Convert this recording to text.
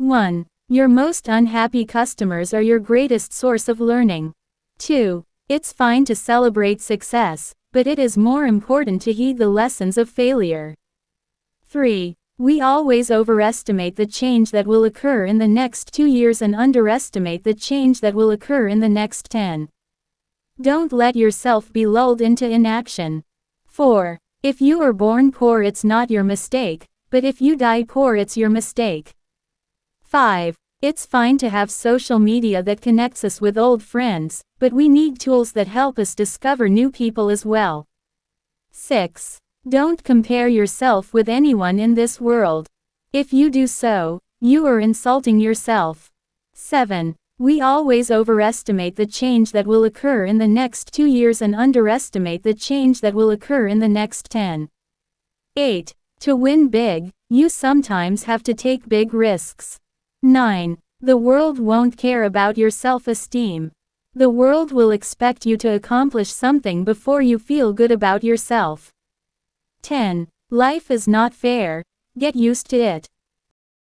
1. Your most unhappy customers are your greatest source of learning. 2. It's fine to celebrate success, but it is more important to heed the lessons of failure. 3. We always overestimate the change that will occur in the next 2 years and underestimate the change that will occur in the next 10. Don't let yourself be lulled into inaction. 4. If you are born poor, it's not your mistake, but if you die poor, it's your mistake. 5. It's fine to have social media that connects us with old friends, but we need tools that help us discover new people as well. 6. Don't compare yourself with anyone in this world. If you do so, you are insulting yourself. 7. We always overestimate the change that will occur in the next 2 years and underestimate the change that will occur in the next 10. 8. To win big, you sometimes have to take big risks. 9. The world won't care about your self-esteem. The world will expect you to accomplish something before you feel good about yourself. 10. Life is not fair. Get used to it.